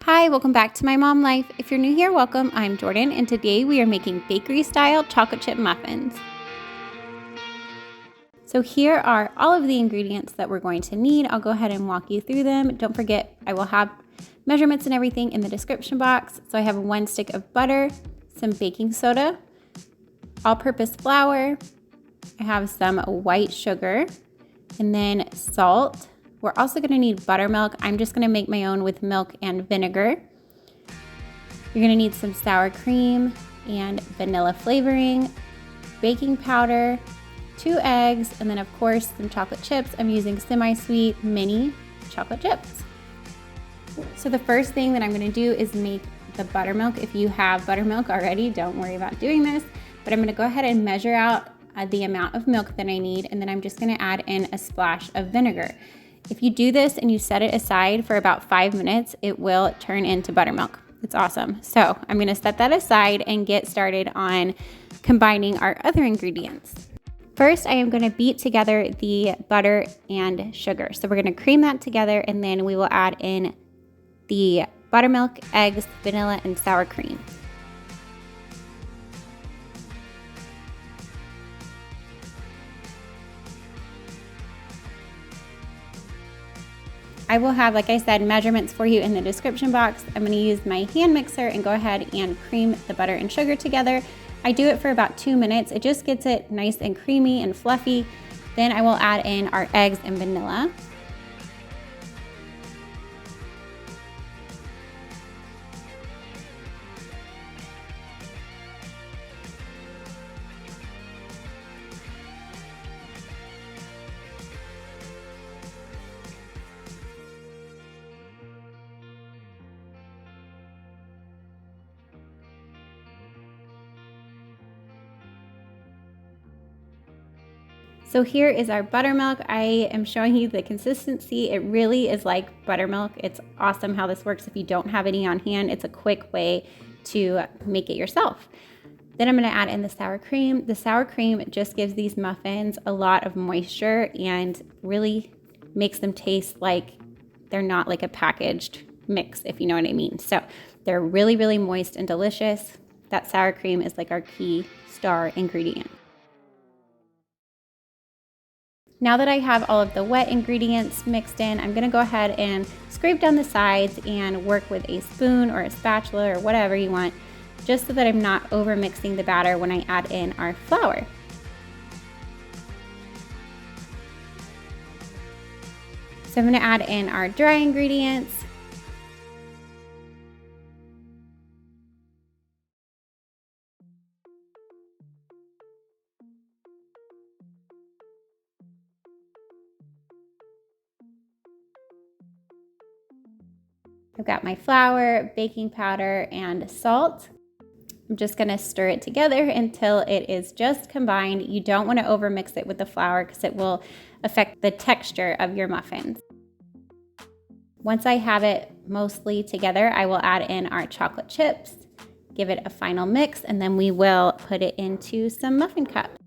Hi, welcome back to My Mom Life. If you're new here, welcome. I'm Jordan, and today we are making bakery-style chocolate chip muffins. So here are all of the ingredients that we're going to need. I'll go ahead and walk you through them. Don't forget, I will have measurements and everything in the description box. So I have 1 stick of butter, some baking soda, all-purpose flour, I have some white sugar, and then salt. We're also going to need buttermilk. I'm just going to make my own with milk and vinegar. You're going to need some sour cream and vanilla flavoring, baking powder, 2 eggs, and then of course some chocolate chips. I'm using semi-sweet mini chocolate chips. So the first thing that I'm going to do is make the buttermilk. If you have buttermilk already, don't worry about doing this, but I'm going to go ahead and measure out the amount of milk that I need, and then I'm just going to add in a splash of vinegar. If you do this and you set it aside for about 5 minutes, it will turn into buttermilk. It's awesome. So I'm going to set that aside and get started on combining our other ingredients. First, I am going to beat together the butter and sugar. So we're going to cream that together, and then we will add in the buttermilk, eggs, vanilla, and sour cream. I will have, like I said, measurements for you in the description box. I'm going to use my hand mixer and go ahead and cream the butter and sugar together. I do it for about 2 minutes. It just gets it nice and creamy and fluffy. Then I will add in our eggs and vanilla. So here is our buttermilk. I am showing you the consistency. It really is like buttermilk. It's awesome how this works if you don't have any on hand. It's a quick way to make it yourself. Then I'm going to add in the sour cream. The sour cream just gives these muffins a lot of moisture and really makes them taste like they're not like a packaged mix, if you know what I mean. So they're really, really moist and delicious. That sour cream is like our key star ingredient. Now that I have all of the wet ingredients mixed in, I'm going to go ahead and scrape down the sides and work with a spoon or a spatula or whatever you want, just so that I'm not over mixing the batter when I add in our flour. So I'm going to add in our dry ingredients. I've got my flour, baking powder, and salt. I'm just going to stir it together until it is just combined. You don't want to overmix it with the flour because it will affect the texture of your muffins. Once I have it mostly together, I will add in our chocolate chips, give it a final mix, and then we will put it into some muffin cups.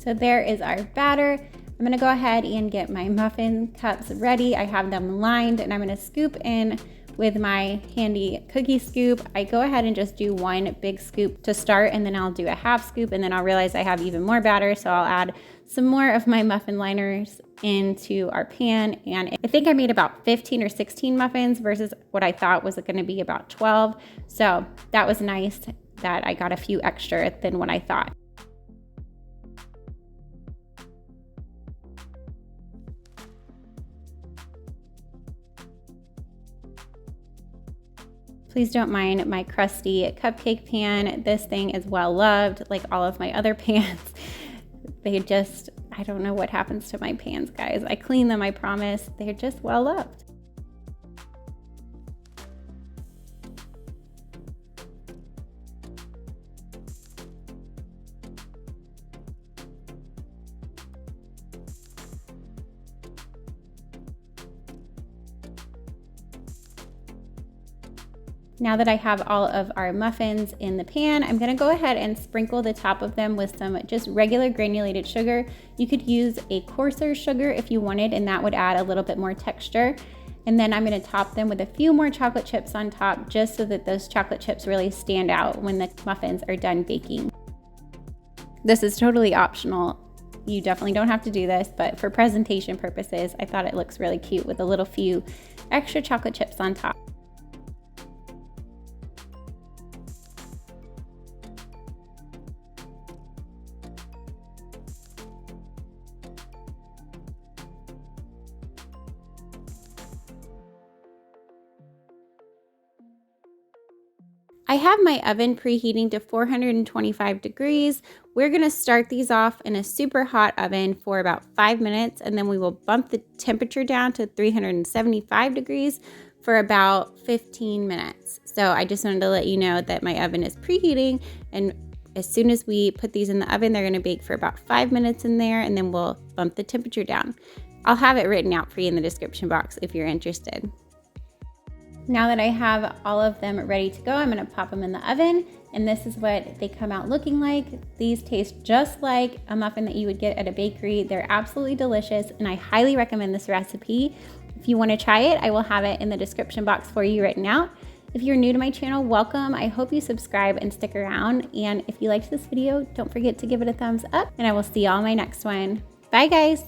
So there is our batter. I'm gonna go ahead and get my muffin cups ready. I have them lined, and I'm gonna scoop in with my handy cookie scoop. I go ahead and just do 1 big scoop to start, and then I'll do a half scoop, and then I'll realize I have even more batter, so I'll add some more of my muffin liners into our pan. And I think I made about 15 or 16 muffins versus what I thought was gonna be about 12. So that was nice that I got a few extra than what I thought. Please don't mind my crusty cupcake pan. This thing is well loved, like all of my other pans. I don't know what happens to my pans, guys. I clean them, I promise. They're just well loved. Now that I have all of our muffins in the pan, I'm gonna go ahead and sprinkle the top of them with some just regular granulated sugar. You could use a coarser sugar if you wanted, and that would add a little bit more texture. And then I'm gonna top them with a few more chocolate chips on top, just so that those chocolate chips really stand out when the muffins are done baking. This is totally optional. You definitely don't have to do this, but for presentation purposes, I thought it looks really cute with a little few extra chocolate chips on top. I have my oven preheating to 425 degrees. We're gonna start these off in a super hot oven for about 5 minutes, and then we will bump the temperature down to 375 degrees for about 15 minutes. So I just wanted to let you know that my oven is preheating, and as soon as we put these in the oven, they're gonna bake for about 5 minutes in there, and then we'll bump the temperature down. I'll have it written out for you in the description box if you're interested. Now that I have all of them ready to go, I'm gonna pop them in the oven, and this is what they come out looking like. These taste just like a muffin that you would get at a bakery. They're absolutely delicious, and I highly recommend this recipe. If you wanna try it, I will have it in the description box for you written out. If you're new to my channel, welcome. I hope you subscribe and stick around, and if you liked this video, don't forget to give it a thumbs up, and I will see y'all in my next one. Bye guys.